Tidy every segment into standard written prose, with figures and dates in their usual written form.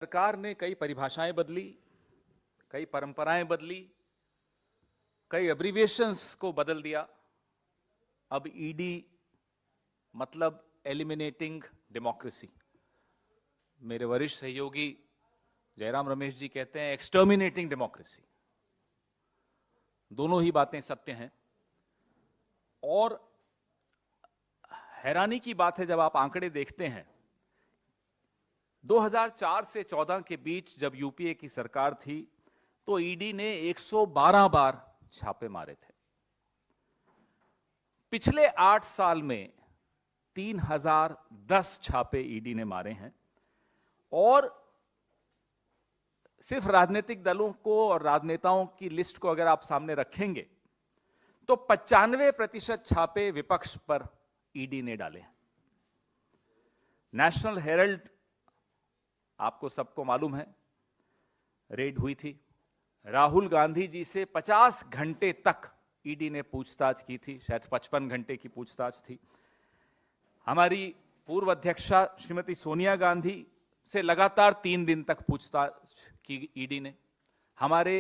सरकार ने कई परिभाषाएं बदली, कई परंपराएं बदली, कई एब्रीविएशंस को बदल दिया। अब ईडी मतलब एलिमिनेटिंग डेमोक्रेसी। मेरे वरिष्ठ सहयोगी जयराम रमेश जी कहते हैं एक्सटर्मिनेटिंग डेमोक्रेसी। दोनों ही बातें सत्य हैं। और हैरानी की बात है जब आप आंकड़े देखते हैं, 2004 से 14 के बीच जब यूपीए की सरकार थी तो ईडी ने 112 बार छापे मारे थे। पिछले 8 साल में 3010 छापे ईडी ने मारे हैं। और सिर्फ राजनीतिक दलों को और राजनेताओं की लिस्ट को अगर आप सामने रखेंगे तो 95% छापे विपक्ष पर ईडी ने डाले हैं। नेशनल हेरल्ड, आपको सबको मालूम है, रेड हुई थी। राहुल गांधी जी से 50 घंटे तक ईडी ने पूछताछ की थी, शायद 55 घंटे की पूछताछ थी। हमारी पूर्व अध्यक्षा श्रीमती सोनिया गांधी से लगातार 3 दिन तक पूछताछ की ईडी ने। हमारे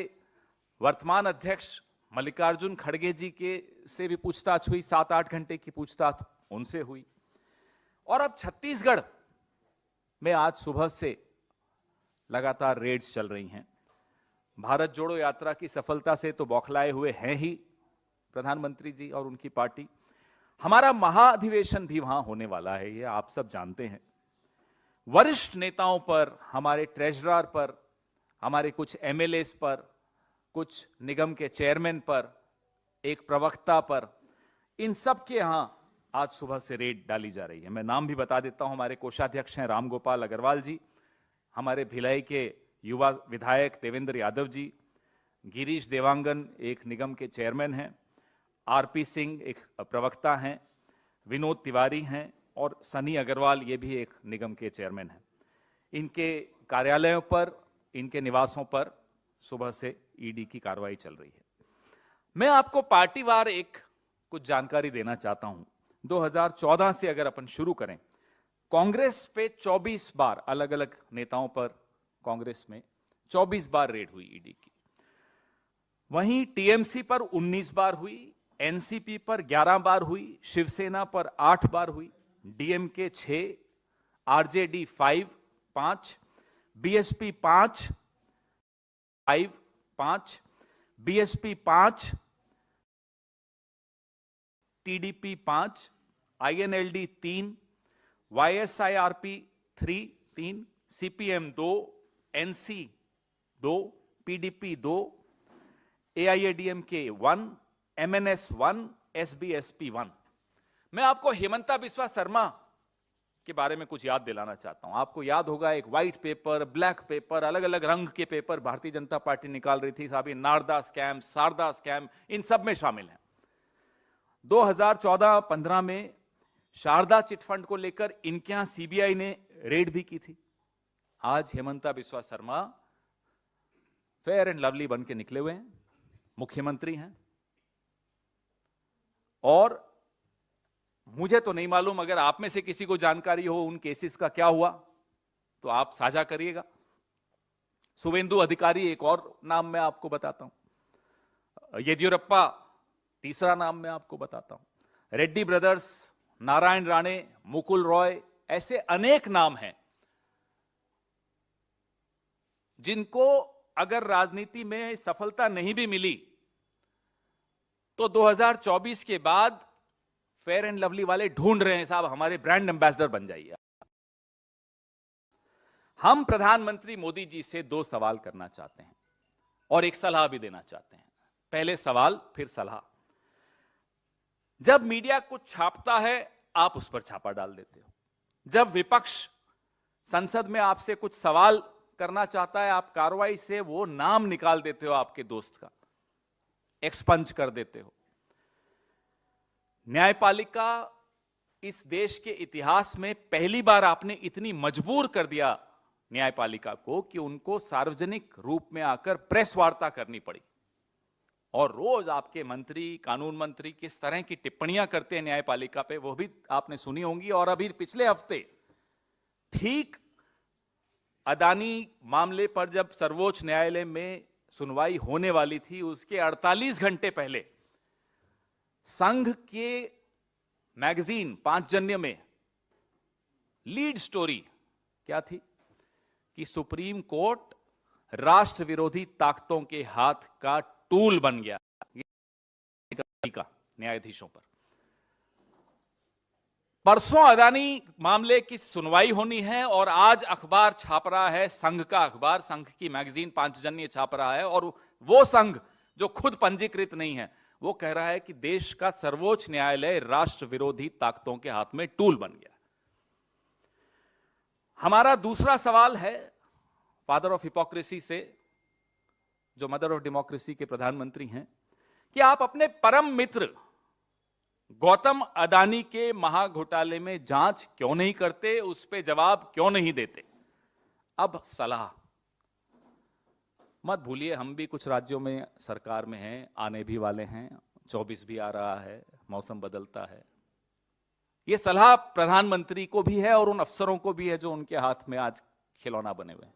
वर्तमान अध्यक्ष मल्लिकार्जुन खड़गे जी के से भी पूछताछ हुई, 7-8 घंटे की पूछताछ उनसे हुई। और अब छत्तीसगढ़ में आज सुबह से लगातार रेड्स चल रही हैं। भारत जोड़ो यात्रा की सफलता से तो बौखलाए हुए हैं ही प्रधानमंत्री जी और उनकी पार्टी। हमारा महाअधिवेशन भी वहां होने वाला है, ये आप सब जानते हैं। वरिष्ठ नेताओं पर, हमारे ट्रेजरर पर, हमारे कुछ एमएलएस पर, कुछ निगम के चेयरमैन पर, एक प्रवक्ता पर, इन सब के यहां आज सुबह से रेड डाली जा रही है। मैं नाम भी बता देता हूं। हमारे कोषाध्यक्ष हैं रामगोपाल अग्रवाल जी, हमारे भिलाई के युवा विधायक देवेंद्र यादव जी, गिरीश देवांगन एक निगम के चेयरमैन हैं, आरपी सिंह एक प्रवक्ता हैं, विनोद तिवारी हैं और सनी अग्रवाल ये भी एक निगम के चेयरमैन हैं। इनके कार्यालयों पर, इनके निवासों पर सुबह से ईडी की कार्रवाई चल रही है। मैं आपको पार्टीवार एक कुछ जानकारी देना चाहता हूं। 2014 से अगर अपन शुरू करें, कांग्रेस पे 24 बार, अलग अलग नेताओं पर कांग्रेस में 24 बार रेड हुई ईडी की। वहीं टीएमसी पर 19 बार हुई, एनसीपी पर 11 बार हुई, शिवसेना पर 8 बार हुई, DMK 6, RJD 5, BSP 5, BSP 5, TDP 5, INLD 3, वाईएसआईआरपी 3, CPM 2, NC 2, PDP 2, AIADMK 1, MNS 1, SBSP 1। मैं आपको हेमंता बिस्वा शर्मा के बारे में कुछ याद दिलाना चाहता हूं। आपको याद होगा एक व्हाइट पेपर, ब्लैक पेपर, अलग अलग रंग के पेपर भारतीय जनता पार्टी निकाल रही थी। साहब ये नारदा स्कैम, शारदा स्कैम, इन सब में शामिल है। 2014-15 में शारदा चिटफंड को लेकर इनके यहां सीबीआई ने रेड भी की थी। आज Himanta Biswa Sarma Fair and Lovely बन के निकले हुए हैं, मुख्यमंत्री हैं। और मुझे तो नहीं मालूम, अगर आप में से किसी को जानकारी हो उन केसेस का क्या हुआ तो आप साझा करिएगा। शुभेंदु अधिकारी एक और नाम मैं आपको बताता हूं, येदियुरप्पा तीसरा नाम मैं आपको बताता हूं, रेड्डी ब्रदर्स, नारायण राणे, मुकुल रॉय, ऐसे अनेक नाम हैं जिनको अगर राजनीति में सफलता नहीं भी मिली तो 2024 के बाद फेयर एंड लवली वाले ढूंढ रहे हैं, साहब हमारे ब्रांड एम्बेसडर बन जाइए। हम प्रधानमंत्री मोदी जी से 2 सवाल करना चाहते हैं और एक सलाह भी देना चाहते हैं। पहले सवाल फिर सलाह। जब मीडिया कुछ छापता है आप उस पर छापा डाल देते हो। जब विपक्ष संसद में आपसे कुछ सवाल करना चाहता है, आप कार्रवाई से वो नाम निकाल देते हो आपके दोस्त का, एक्सपंज कर देते हो। न्यायपालिका इस देश के इतिहास में पहली बार आपने इतनी मजबूर कर दिया न्यायपालिका को कि उनको सार्वजनिक रूप में आकर प्रेस वार्ता करनी पड़ी। और रोज आपके मंत्री, कानून मंत्री किस तरह की टिप्पणियां करते हैं न्यायपालिका पे, वो भी आपने सुनी होंगी। और अभी पिछले हफ्ते ठीक अदानी मामले पर जब सर्वोच्च न्यायालय में सुनवाई होने वाली थी, उसके 48 घंटे पहले संघ के मैगजीन पांचजन्य में लीड स्टोरी क्या थी कि सुप्रीम कोर्ट राष्ट्र विरोधी ताकतों के हाथ का टूल बन गया का न्यायाधीशों पर। परसों अदानी मामले की सुनवाई होनी है और आज अखबार छाप रहा है, संघ का अखबार, संघ की मैगजीन पांचजन्य छाप रहा है, और वो संघ जो खुद पंजीकृत नहीं है वो कह रहा है कि देश का सर्वोच्च न्यायालय राष्ट्र विरोधी ताकतों के हाथ में टूल बन गया। हमारा दूसरा सवाल है फादर ऑफ हिपोक्रेसी से, जो मदर ऑफ डेमोक्रेसी के प्रधानमंत्री हैं, कि आप अपने परम मित्र गौतम अदानी के महाघोटाले में जांच क्यों नहीं करते, उस पे जवाब क्यों नहीं देते। अब सलाह मत भूलिए, हम भी कुछ राज्यों में सरकार में हैं, आने भी वाले हैं, 24 भी आ रहा है, मौसम बदलता है। यह सलाह प्रधानमंत्री को भी है और उन अफसरों को भी है जो उनके हाथ में आज खिलौना बने हुए हैं।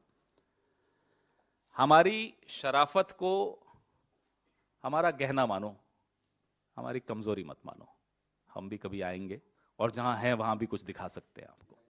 हमारी शराफत को हमारा गहना मानो, हमारी कमजोरी मत मानो। हम भी कभी आएंगे और जहां हैं वहां भी कुछ दिखा सकते हैं आपको।